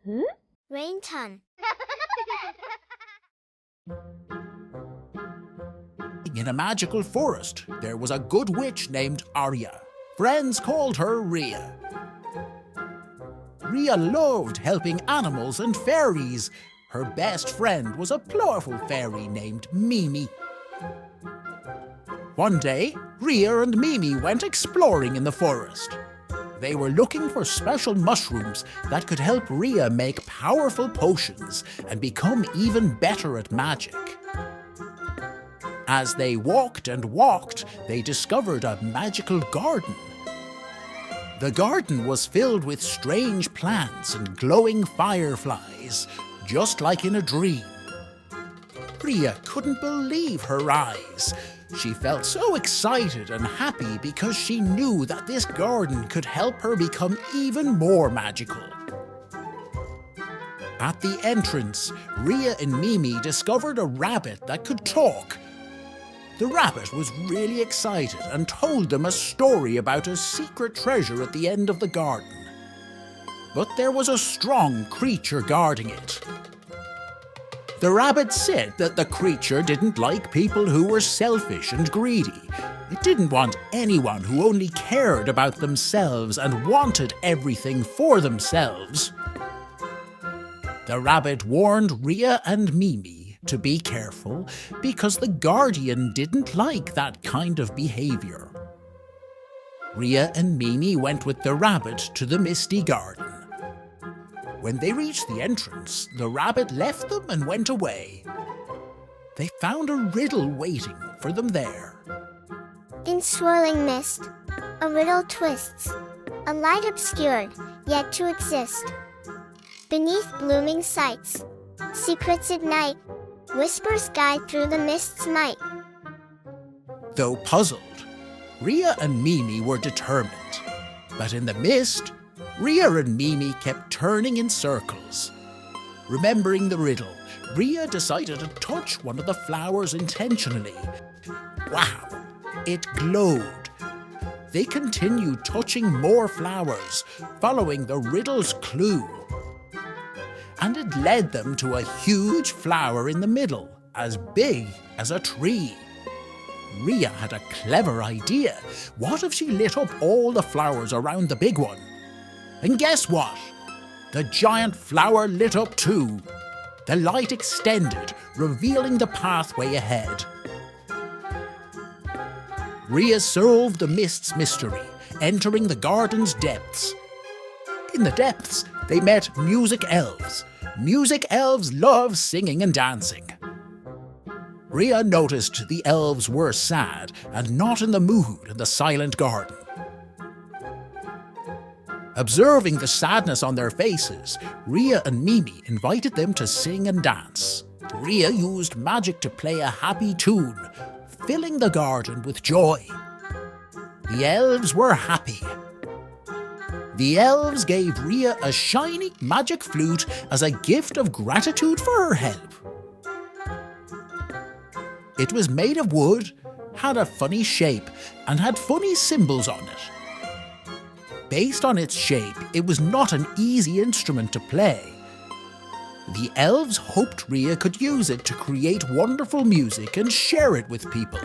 Rain ton. In a magical forest, there was a good witch named Aria. Friends called her Ria. Ria loved helping animals and fairies. Her best friend was a playful fairy named Mimi. One day, Ria and Mimi went exploring in the forest. They were looking for special mushrooms that could help Ria make powerful potions and become even better at magic. As they walked and walked, they discovered a magical garden. The garden was filled with strange plants and glowing fireflies, just like in a dream. Ria couldn't believe her eyes. She felt so excited and happy because she knew that this garden could help her become even more magical. At the entrance, Ria and Mimi discovered a rabbit that could talk. The rabbit was really excited and told them a story about a secret treasure at the end of the garden. But there was a strong creature guarding it. The rabbit said that the creature didn't like people who were selfish and greedy. It didn't want anyone who only cared about themselves and wanted everything for themselves. The rabbit warned Ria and Mimi to be careful because the guardian didn't like that kind of behavior. Ria and Mimi went with the rabbit to the misty garden. When they reached the entrance, the rabbit left them and went away. They found a riddle waiting for them there. In swirling mist, a riddle twists, a light obscured, yet to exist. Beneath blooming sights, secrets ignite, whispers guide through the mist's might. Though puzzled, Ria and Mimi were determined. But in the mist, Ria and Mimi kept turning in circles. Remembering the riddle, Ria decided to touch one of the flowers intentionally. Wow, it glowed. They continued touching more flowers, following the riddle's clue. And it led them to a huge flower in the middle, as big as a tree. Ria had a clever idea. What if she lit up all the flowers around the big one? And guess what? The giant flower lit up too. The light extended, revealing the pathway ahead. Ria solved the mist's mystery, entering the garden's depths. In the depths, they met music elves. Music elves love singing and dancing. Ria noticed the elves were sad and not in the mood in the silent garden. Observing the sadness on their faces, Ria and Mimi invited them to sing and dance. Ria used magic to play a happy tune, filling the garden with joy. The elves were happy. The elves gave Ria a shiny magic flute as a gift of gratitude for her help. It was made of wood, had a funny shape, and had funny symbols on it. Based on its shape, it was not an easy instrument to play. The elves hoped Ria could use it to create wonderful music and share it with people.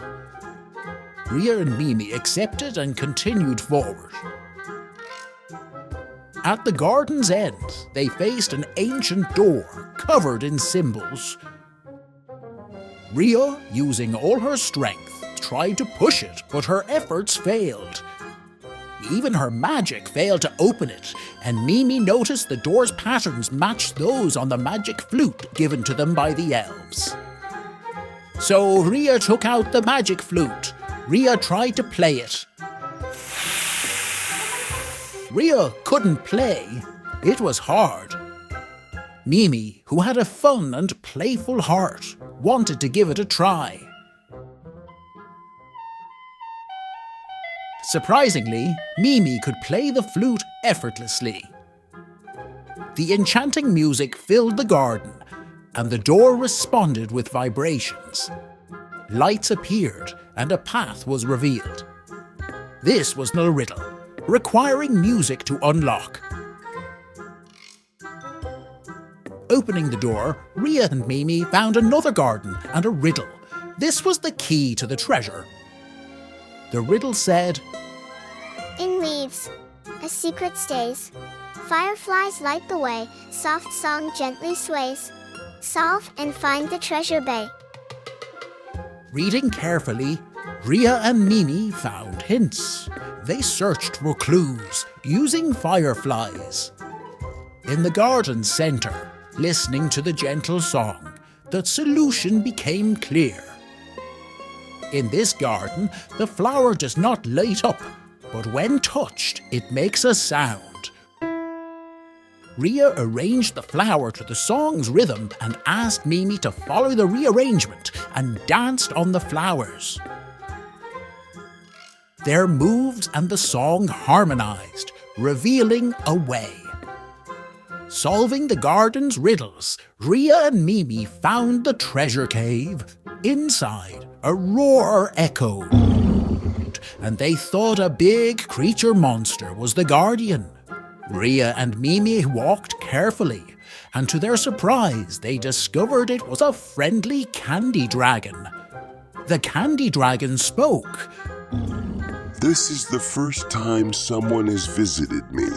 Ria and Mimi accepted and continued forward. At the garden's end, they faced an ancient door covered in symbols. Ria, using all her strength, tried to push it, but her efforts failed. Even her magic failed to open it, and Mimi noticed the door's patterns matched those on the magic flute given to them by the elves. So Ria took out the magic flute. Ria tried to play it. Ria couldn't play. It was hard. Mimi, who had a fun and playful heart, wanted to give it a try. Surprisingly, Mimi could play the flute effortlessly. The enchanting music filled the garden, and the door responded with vibrations. Lights appeared, and a path was revealed. This was the riddle, requiring music to unlock. Opening the door, Ria and Mimi found another garden and a riddle. This was the key to the treasure. The riddle said, In leaves, a secret stays. Fireflies light the way, soft song gently sways. Solve and find the treasure bay. Reading carefully, Ria and Mimi found hints. They searched for clues using fireflies. In the garden's centre, listening to the gentle song, the solution became clear. In this garden, the flower does not light up, but when touched, it makes a sound. Ria arranged the flower to the song's rhythm and asked Mimi to follow the rearrangement and danced on the flowers. Their moves and the song harmonized, revealing a way. Solving the garden's riddles, Ria and Mimi found the treasure cave. Inside, a roar echoed, and they thought a big creature monster was the guardian. Ria and Mimi walked carefully, and to their surprise, they discovered it was a friendly candy dragon. The candy dragon spoke. This is the first time someone has visited me,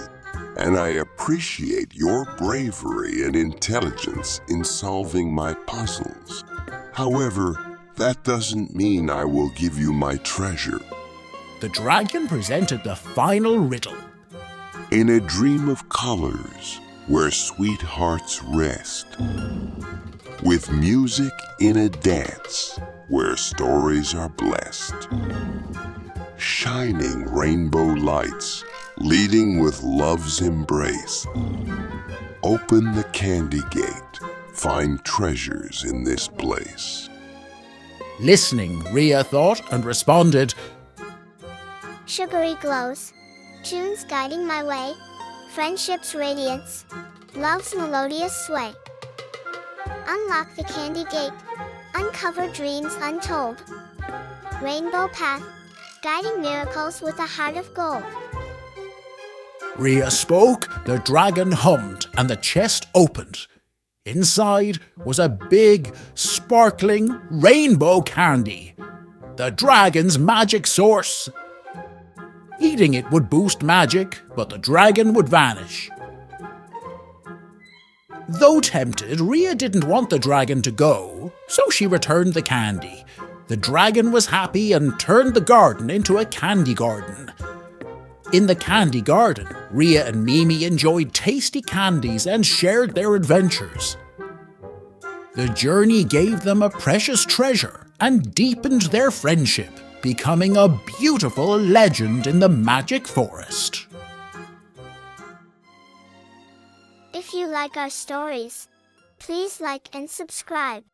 and I appreciate your bravery and intelligence in solving my puzzles. However, that doesn't mean I will give you my treasure. The dragon presented the final riddle. In a dream of colors where sweethearts rest, with music in a dance where stories are blessed, shining rainbow lights leading with love's embrace. Open the candy gate, find treasures in this place. Listening, Ria thought and responded, Sugary glows, tunes guiding my way, friendship's radiance, love's melodious sway. Unlock the candy gate, uncover dreams untold. Rainbow path, guiding miracles with a heart of gold. Ria spoke, the dragon hummed, and the chest opened. Inside was a big, sparkling rainbow candy, the dragon's magic source. Eating it would boost magic, but the dragon would vanish. Though tempted, Ria didn't want the dragon to go, so she returned the candy. The dragon was happy and turned the garden into a candy garden. In the candy garden, Ria and Mimi enjoyed tasty candies and shared their adventures. The journey gave them a precious treasure and deepened their friendship, becoming a beautiful legend in the magic forest. If you like our stories, please like and subscribe.